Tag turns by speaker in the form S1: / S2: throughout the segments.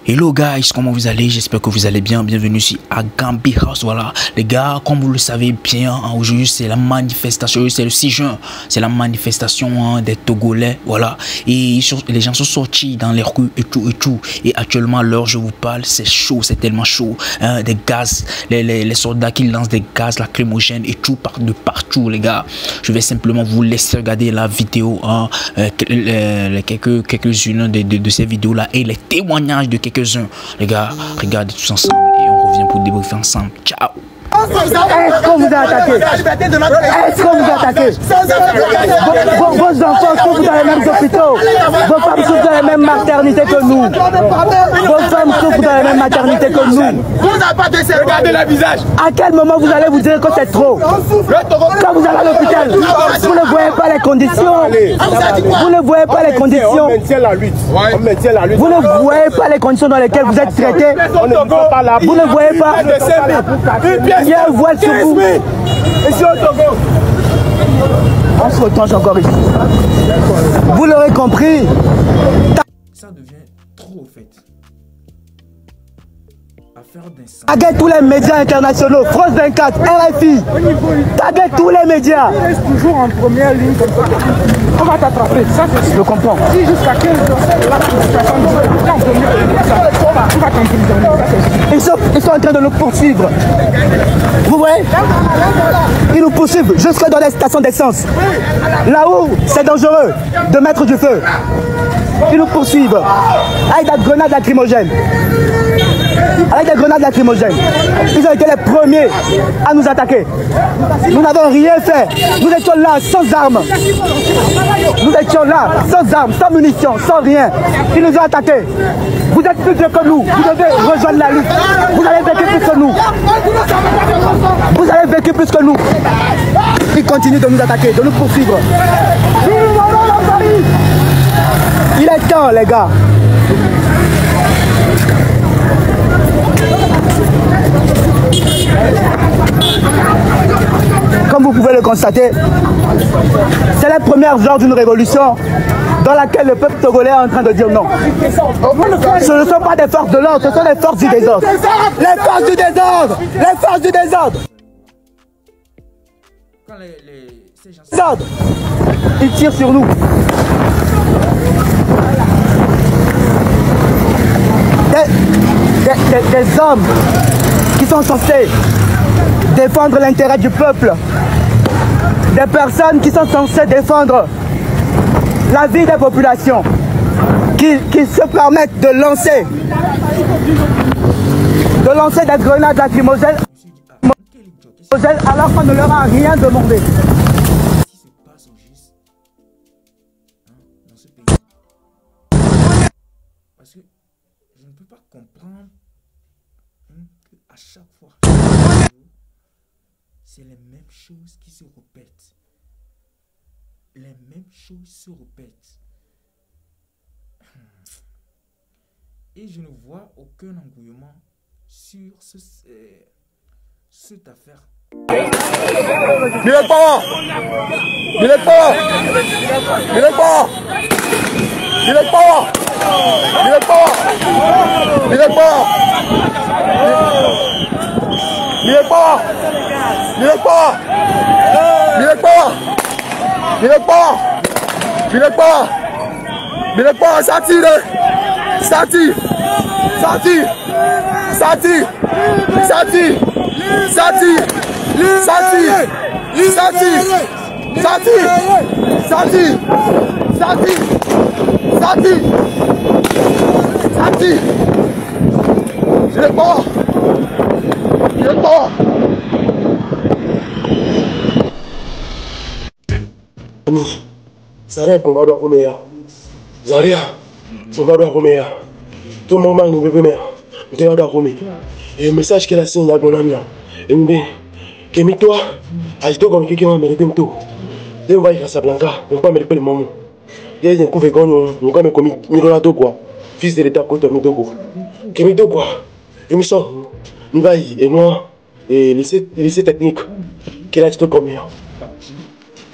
S1: Hello guys, comment vous allez? J'espère que vous allez bien. Bienvenue sur Agambi House. Voilà, les gars, comme vous le savez bien, aujourd'hui c'est la manifestation, c'est le 6 juin, c'est la manifestation des Togolais. Voilà, et les gens sont sortis dans les rues et tout et tout. Et actuellement, à l'heure je vous parle, c'est chaud, c'est tellement chaud. Des gaz, les soldats qui lancent des gaz lacrymogènes et tout de partout, les gars. Je vais simplement vous laisser regarder la vidéo, quelques-unes de ces vidéos là et les témoignages de quelques-uns. Les gars, regardez tous ensemble et on revient pour débriefer ensemble. Ciao.
S2: Est-ce qu'on vous a attaqué? Est-ce qu'on vous a attaqué? Vos enfants souffrent dans les mêmes hôpitaux. Vos femmes souffrent dans les mêmes maternités que nous. Vos femmes souffrent dans les mêmes maternités que nous.
S3: Vous n'avez pas de regarder le visage.
S2: À quel moment vous allez vous dire que c'est trop? Quand vous allez à l'hôpital, vous ne voyez pas les conditions. Vous ne voyez pas les conditions.
S3: On maintient la lutte. On maintient la lutte.
S2: Vous ne voyez pas les conditions dans lesquelles vous êtes traités. Vous ne voyez pas. Il y a un voile sur vous. On se retranche encore ici. Vous l'aurez compris.
S1: Ça devient trop au fait.
S2: Taguez tous les médias internationaux, France 24, RFI. Taguez tous les médias.
S4: Tu restes toujours en première ligne comme ça. On va t'attraper, ça c'est.
S2: Je comprends.
S4: Si jusqu'à 15 ans, là, tu vas t'emprisonner.
S2: Ils sont en train de nous poursuivre. Vous voyez? Ils nous poursuivent jusque dans les stations d'essence. Là où c'est dangereux de mettre du feu. Ils nous poursuivent avec des grenades lacrymogènes. Avec des grenades lacrymogènes. Ils ont été les premiers à nous attaquer. Nous n'avons rien fait. Nous étions là sans armes. Nous étions là sans armes, sans munitions, sans rien. Ils nous ont attaqués. Vous êtes plus vieux que nous. Vous devez rejoindre la lutte. Vous avez vécu plus que nous. Vous avez vécu plus que nous. Ils continuent de nous attaquer, de nous poursuivre. Il est temps, les gars. Comme vous pouvez le constater, c'est les premières heures d'une révolution dans laquelle le peuple togolais est en train de dire non. Ce ne sont pas des forces de l'ordre, ce sont les forces du désordre. Les forces du désordre. Les forces du désordre.
S1: Quand ces gens...
S2: Ils tirent sur nous. Des hommes qui sont censés défendre l'intérêt du peuple, des personnes qui sont censées défendre la vie des populations, qui se permettent de lancer des grenades lacrymogènes alors qu'on ne leur a rien demandé.
S1: Parce que je ne peux pas comprendre qu'à chaque fois, c'est les mêmes choses qui se répètent. Les mêmes choses se répètent. Et je ne vois aucun engouement sur cette affaire.
S3: Il est pas. Il est pas. Il est pas. Il est pas. Il est pas. Il est pas. Il est pas. Il est pas. Il est pas. Il est pas. Il est pas. Il est pas. Ça tire. Ça tire. Ça tire. Ça tire. Ça tire. Ça tire. Ça tire. Ça tire. Ça tire. Ça tire. Ça tire. Ça tire. Ça tire. Il est pas. Il est pas.
S5: Zaria pongado akomea. Zaria pongado akomea. Tout le monde nous veut bien. Nous avons akomea. Et le message qu'elle a signé là bon ami. Et nous que toi agito comme quelqu'un mérite tout. Dès on va à Casablanca, on va mettre le moment. Et je trouve qu'on nous comme commis Mirolato quoi. Fils de l'état contre Midoko. Que Midoko quoi. Et nous sommes nous va et moi et lycée technique qu'elle a dit combien.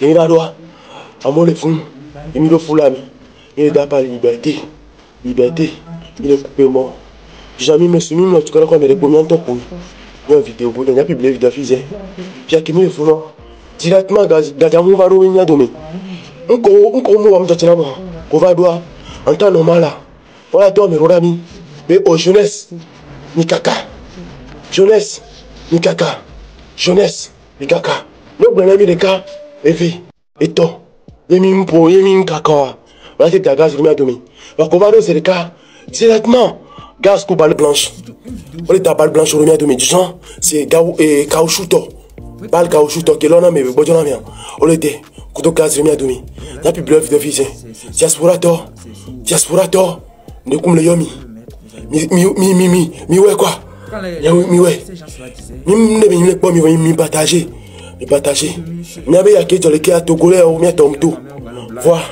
S5: Et il va droit à mon fou. Et il me fout là. Il est pas liberté. Liberté. Il est coupé mort. Jamais me suis mis en tout cas quand me recommande ton pour une vidéo pour donner publier vidéo fusée. Puis à qui me faut non. Directement gardez-moi va revenir demain. On va doit en temps normal là. Voilà toi mes rodami. Mais au jeunesse ni caca. Jeunesse ni caca. Jeunesse ni caca. Nous prenons les cas et puis et toi. Yemi mpo yemi caca. Voilà c'est gaz remis à demain. Donc on va dans ces cas directement gaz coup balle blanche. On est à balle blanche remis à demain du genre c'est caoutchouc. Balle caoutchouc que l'on a mais bon j'en ai bien. On était couteau gaz remis à demain. N'a plus bluff de fils. Diasporator. Ne comme le yomi. Mi ouais quoi. Mi ouais. Mi pas mi partager. Mi partager. Mi avait ya que dans le cas togolais ou mi tombe tout. Voilà.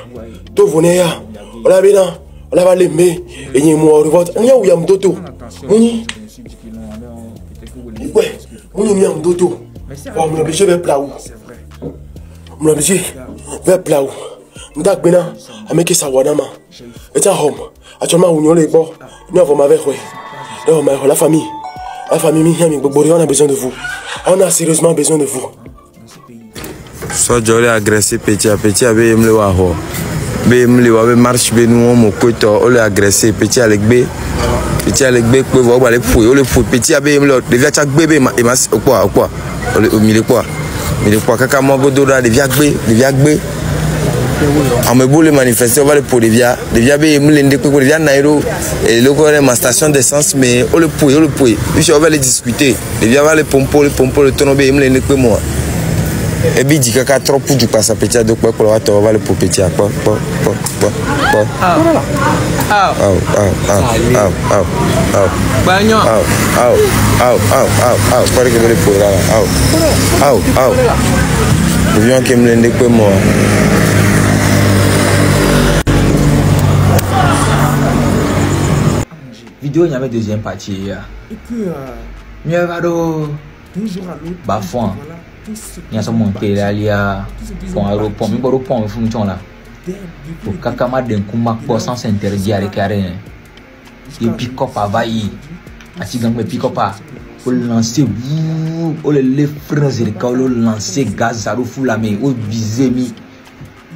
S5: Tout venez là. On a bien. On va les mettre et il moi revote. On y a où yam toto. Moni. Ouais. On y a yam toto. On m'a obligé vers plat où. On m'a obligé vers plat où. Ndak bena ameke sawanama. Et un homme. Actuellement on y est bon. Nous avons avec la famille. La famille on a besoin de vous. On a sérieusement besoin de vous.
S6: So jolly agressé petit à petit avec me waho. Be me wa be marche be nous mo koto o le agressé petit avec B. Petit avec B ko vo ba le fouiller o le fouiller petit avec me le devia chak bébé ma quoi au milieu quoi. Mais quoi kaka mo godo da devia gbe. On me boule manifester on va le pour devia be me l'ende ko devia nairo et le ko ma station d'essence mais o le pouiller puis on va les discuter. Devia va le pompo le tono be me l'ende ko moi. Et puis dit que trop pour du passe à petit donc pour on va le pour petit à quoi
S1: vidéo il y avait deuxième partie mieux va bafouin il y a son monté là il y a bon aéroport mais aéroport me fonctionne là pour kakama d'un coup pour sans s'interdire avec rien et pick up à vailler à tigang me pick up à pour lancer ou les freins et le lancer gaz à l'eau la mais au viser mi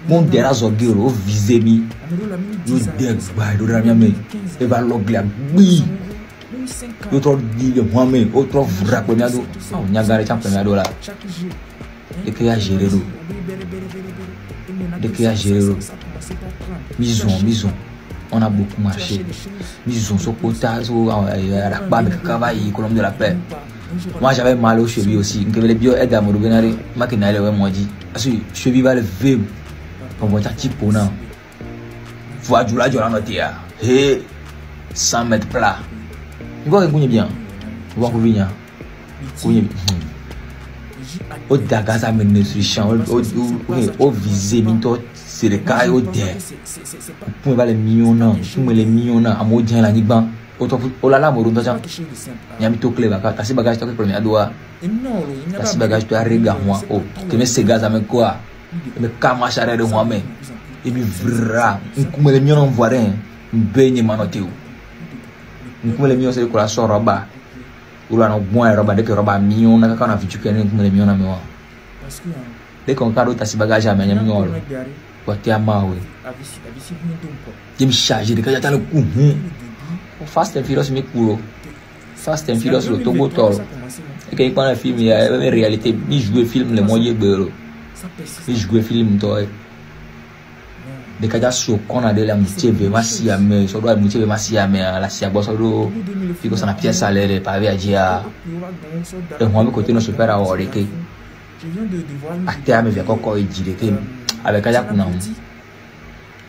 S1: mon derrière zogero au viser mi le dex by le ramia mais et va l'oglia oui autre dit le moi-même autre vrac on y a garé champion là de que y a géré maison on a beaucoup marché maison sur quota sur la bande travail colombe de la paix moi j'avais mal aux chevilles aussi que les bio aide à me revenir maquinaire ouais moi dit parce que cheville va le vivre pour votre type pour non faut du la noter et 100 mètres plat. Vous voyez bien. Vous voyez bien. Au Dagas a mené sur le champ. Au visé, c'est le cas au dé. Vous pouvez les millions. Les millions à maudire la Niban. Oh là là, mon il y a mis tout clé. T'as ces bagages, t'as le premier à doigt. T'as ces bagages, tu as regardé moi. Oh, tu mets ces gaz avec quoi? Mais comment charrer de moi-même? Et puis, vra. Les millions n'en voient rien. Baigne manoté. Nous les millions c'est quoi la roba ou là non bon roba dès que roba million na quand on a vu que les millions na moi dès qu'on cadeau ta si bagage à menya million quoi t'es à mawe il me charge de quand j'attends le coup Fast and Furious me cool Fast and Furious le togo toro et quand il prend le film il y a une réalité il joue film le moyen beurre il joue film toi de kada so kona de la mutebe masia me so do mutebe masia me la sia boso do fiko sana pièce à l'air pas via dia et moi me côté no super à oreke até me via koko e direke avec aya kuna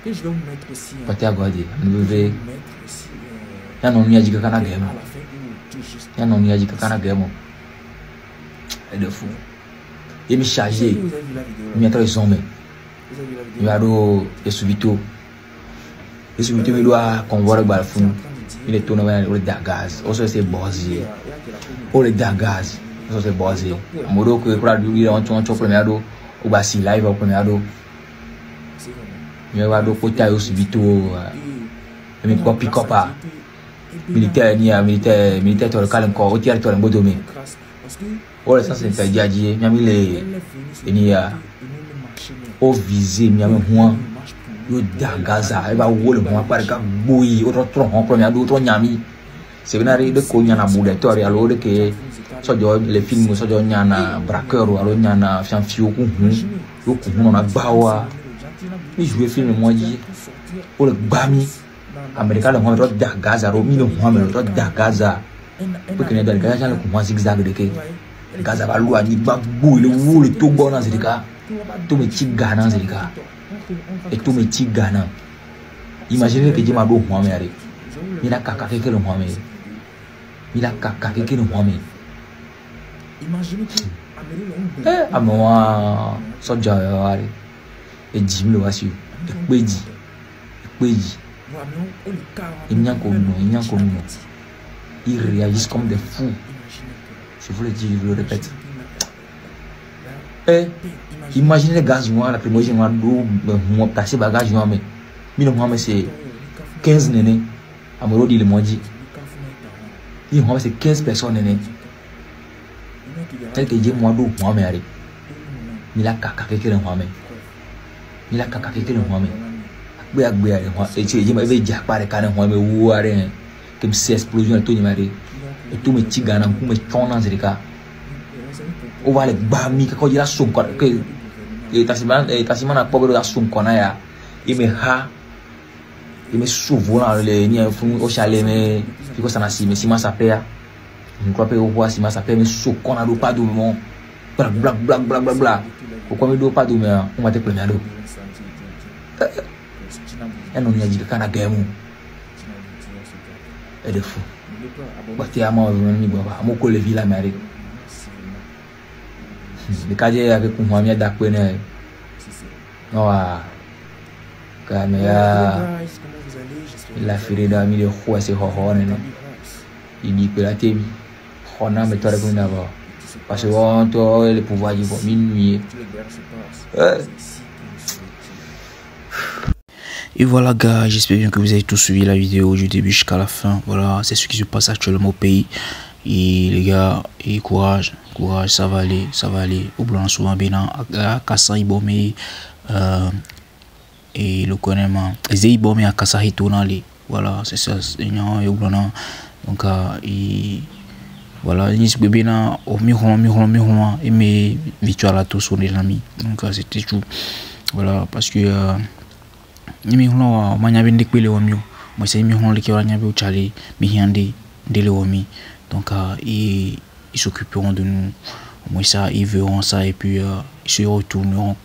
S1: que je vais vous mettre aussi côté à gode me ve ya no nia jika kana game et de fou il me chargé il m'entend les hommes il va do subito il doit convoyer le balfou il est tourné vers le gaz aussi c'est basé pour le gaz aussi c'est basé modo que pour lui on premier do ou basi live au premier do il va do côté au subito mais quoi pick up militaire ni a militaire to kala ko o tiar to ngo domi o le sens fait diaji mi ami le ni a o visé mi ami ho yo da Gaza e ba wo le mo pa ka boyi o to hon ko mi adu to nyami c'est venari de ko nyana bude to ri alo de ke so jo le film so jo nyana braqueur alo nyana fianfio ku hu yo ku hu na bawa mi jouer film mo ji o le bami America le mo to da Gaza ro mi le mo me to da Gaza pe ke ne da Gaza le ku mo zigzag de ke Gaza ba lu ani ba bu le wu le to bona zika to me ti gana zika et to me ti gana imaginez que je ma do mo me ari mi la kaka ke le mo me il a caca qui nous ramène. Imaginez que moi, ça déjà et Jim le voici. Ils réagissent comme des fous. Je vous le dis, je le répète. Imaginez les gaz noirs, la première journée, moi, passer bagage noir, mais Mohamed c'est 15 nénés. Amoro dit le mois dit. Il c'est 15 personnes né. Tel que j'ai moi d'où moi mais arrive. Il a caca que le moi mais. Il a caca que le moi mais. Béa moi et j'ai m'avait déjà parlé quand moi mais ou rien. Comme c'est explosion et tout ni mari. Et tout me tigana pour me tona zerika. O va le bami que quand il a son que et tasiman a pauvre da son kona ya. Il me ha il me souvent les ni au chalet mais puis ça n'a si mais si ma sapea je crois pas au voir si ma sapea mais sous qu'on a pas de moment bla pourquoi me do pas de mais on va te prendre l'eau et non il a dit que na game et de fou bati à moi ni baba mo ko le villa mari le cadre avec moi mi da kwene non quand il a fait des amis de quoi c'est horreur il dit que la télé on a méthode pour d'abord parce que on a le pouvoir du minuit
S7: et voilà gars, j'espère bien que vous avez tous suivi la vidéo du début jusqu'à la fin. Voilà, c'est ce qui se passe actuellement au pays. Et les gars, et courage, ça va aller, au blanc souvent bien à Kassa Ibomé et le connaissement les Ibomé à Kassa Hitonali. Voilà, c'est ça, donc voilà, il bien au miroir et mes victoires à tous sur les amis. Donc c'était tout. Voilà, parce que miroir manya bende kwele wamio moi c'est miroir le qui va nyabe au chali mihiande dele wami. Donc ils s'occuperont de nous. Moi ça ils verront ça et puis ils se retourneront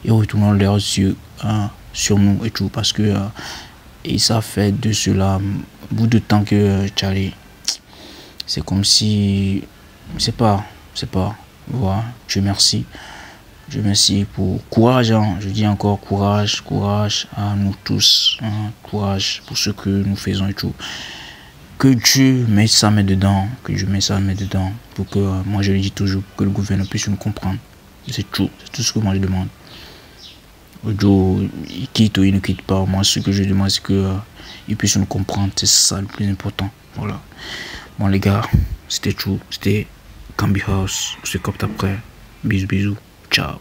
S7: ils retourneront leurs yeux sur nous et tout parce que et ça fait de cela bout de temps que Charlie c'est comme si c'est pas voilà, Dieu merci pour courage hein. Je dis encore courage à nous tous hein. Courage pour ce que nous faisons et tout. Que Dieu mette sa main dedans, pour que, moi je le dis toujours, que le gouvernement puisse nous comprendre. C'est tout ce que moi je demande. Dieu, il quitte ou il ne quitte pas, moi ce que je demande c'est qu'il puisse nous comprendre, c'est ça le plus important. Voilà. Bon les gars, c'était tout, c'était Gambi House, on se capte après, bisous, ciao.